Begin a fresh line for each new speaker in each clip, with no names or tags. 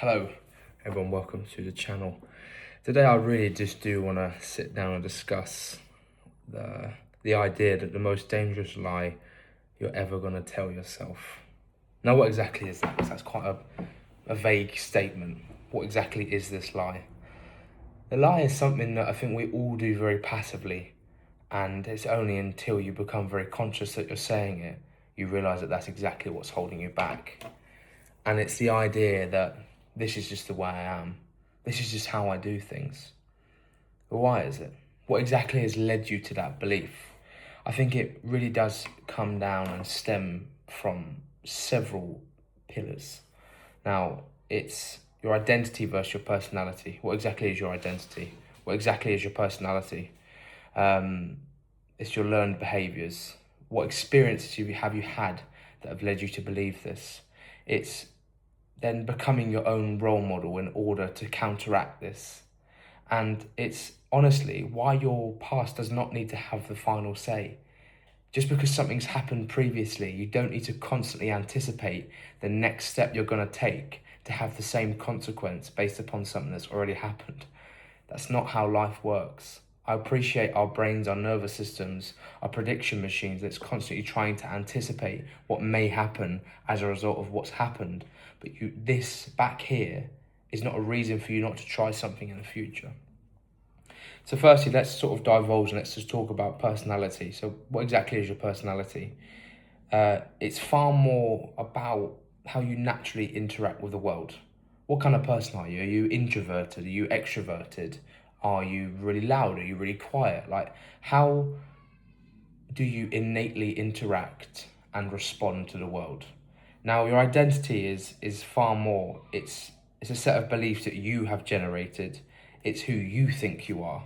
Hello everyone, welcome to the channel. Today I really just do want to sit down and discuss the idea that the most dangerous lie you're ever going to tell yourself. Now what exactly is that? 'Cause that's quite a vague statement. What exactly is this lie? The lie is something that I think we all do very passively, and it's only until you become very conscious that you're saying it, you realise that that's exactly what's holding you back. And it's the idea that this is just the way I am. This is just how I do things. But why is it? What exactly has led you to that belief? I think it really does come down and stem from several pillars. Now, it's your identity versus your personality. What exactly is your identity? What exactly is your personality? It's your learned behaviours. What experiences have you had that have led you to believe this? It's then becoming your own role model in order to counteract this. And it's honestly why your past does not need to have the final say. Just because something's happened previously, you don't need to constantly anticipate the next step you're going to take to have the same consequence based upon something that's already happened. That's not how life works. I appreciate our brains, our nervous systems, our prediction machines that's constantly trying to anticipate what may happen as a result of what's happened. But this back here is not a reason for you not to try something in the future. So firstly, let's sort of divulge and let's just talk about personality. So what exactly is your personality? It's far more about how you naturally interact with the world. What kind of person are you? Are you introverted? Are you extroverted? Are you really loud? Are you really quiet? Like, how do you innately interact and respond to the world? Now, your identity is far more. It's a set of beliefs that you have generated. It's who you think you are.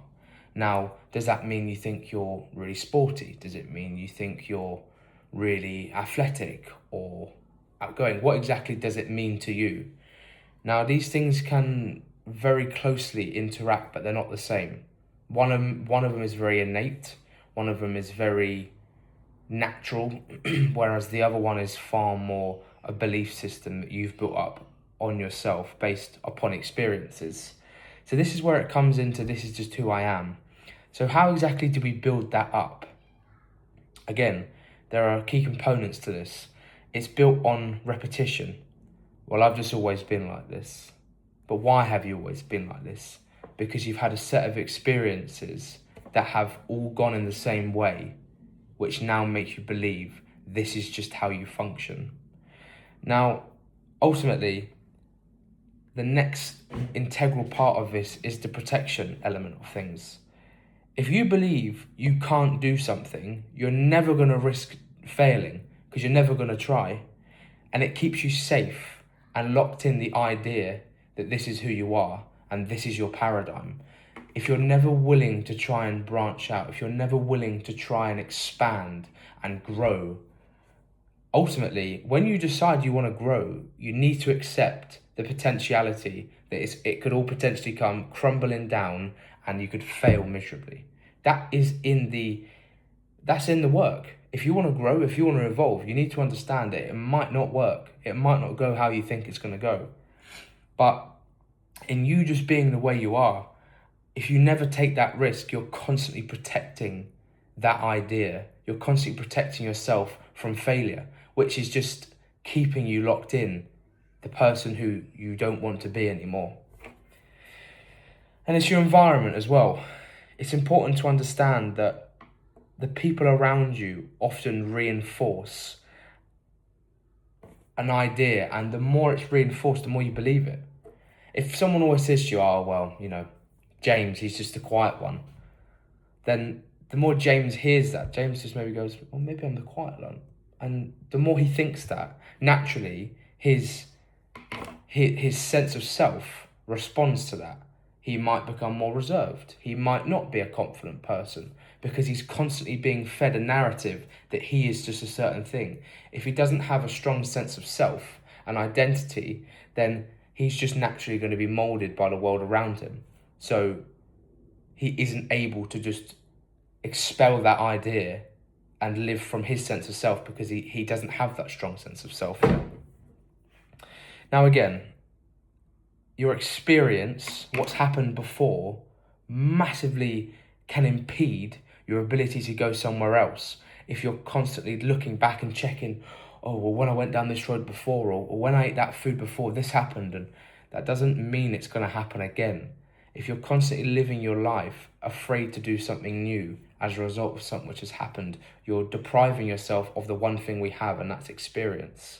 Now, does that mean you think you're really sporty? Does it mean you think you're really athletic or outgoing? What exactly does it mean to you? Now, these things can very closely interact, but they're not the same. One of them is very innate. One of them is very natural, whereas the other one is far more a belief system that you've built up on yourself based upon experiences. So this is where it comes into, this is just who I am. So how exactly do we build that up? Again, there are key components to this. It's built on repetition. Well, I've just always been like this. But why have you always been like this? Because you've had a set of experiences that have all gone in the same way, which now make you believe this is just how you function. Now, ultimately, the next integral part of this is the protection element of things. If you believe you can't do something, you're never going to risk failing because you're never going to try. And it keeps you safe and locked in the idea that this is who you are and this is your paradigm. If you're never willing to try and branch out, if you're never willing to try and expand and grow, ultimately, when you decide you want to grow, you need to accept the potentiality that it could all potentially come crumbling down and you could fail miserably. That's in the work. If you want to grow, if you want to evolve, you need to understand that it might not work. It might not go how you think it's going to go. But in you just being the way you are, if you never take that risk, you're constantly protecting that idea. You're constantly protecting yourself from failure, which is just keeping you locked in the person who you don't want to be anymore. And it's your environment as well. It's important to understand that the people around you often reinforce an idea, and the more it's reinforced, the more you believe it. If someone always says to you, oh, well, James, he's just the quiet one, then the more James hears that, James just maybe goes, well, maybe I'm the quiet one. And the more he thinks that, naturally, his sense of self responds to that. He might become more reserved. He might not be a confident person because he's constantly being fed a narrative that he is just a certain thing. If he doesn't have a strong sense of self and identity, then he's just naturally going to be molded by the world around him. So he isn't able to just expel that idea and live from his sense of self because he doesn't have that strong sense of self yet. Now again, your experience, what's happened before, massively can impede your ability to go somewhere else. If you're constantly looking back and checking, oh, well, when I went down this road before, or when I ate that food before, this happened, and that doesn't mean it's going to happen again. If you're constantly living your life afraid to do something new as a result of something which has happened, you're depriving yourself of the one thing we have, and that's experience.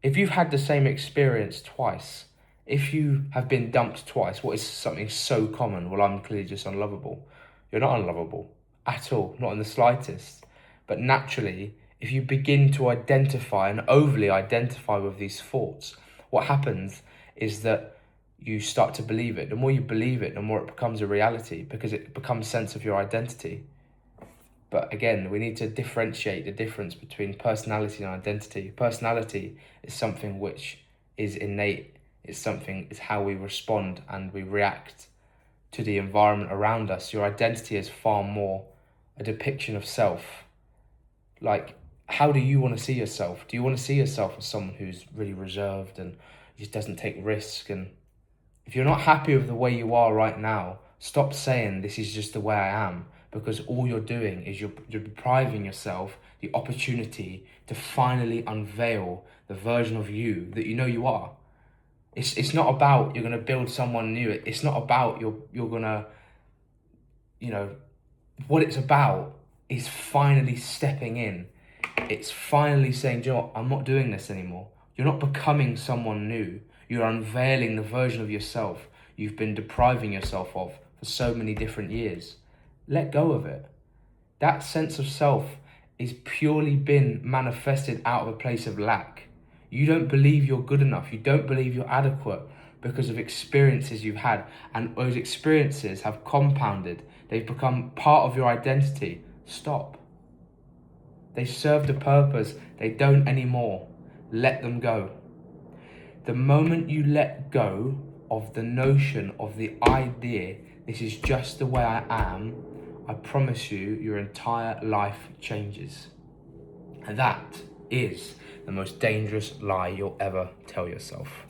If you've had the same experience twice, if you have been dumped twice, what is something so common? Well, I'm clearly just unlovable. You're not unlovable at all, not in the slightest. But naturally, if you begin to identify and overly identify with these thoughts, what happens is that you start to believe it. The more you believe it, the more it becomes a reality, because it becomes a sense of your identity. But again, we need to differentiate the difference between personality and identity. Personality is something which is innate. It's how we respond and we react to the environment around us. Your identity is far more a depiction of self. Like, how do you want to see yourself? Do you want to see yourself as someone who's really reserved and just doesn't take risk? And if you're not happy with the way you are right now, stop saying this is just the way I am, because all you're doing is you're depriving yourself the opportunity to finally unveil the version of you that you know you are. It's not about you're going to build someone new. It's not about you're going to, what it's about is finally stepping in. It's finally saying, do you know what, I'm not doing this anymore. You're not becoming someone new. You're unveiling the version of yourself you've been depriving yourself of for so many different years. Let go of it. That sense of self is purely been manifested out of a place of lack. You don't believe you're good enough. You don't believe you're adequate because of experiences you've had. And those experiences have compounded. They've become part of your identity. Stop. They served a purpose. They don't anymore. Let them go. The moment you let go of the notion, of the idea, this is just the way I am, I promise you, your entire life changes. And that is the most dangerous lie you'll ever tell yourself.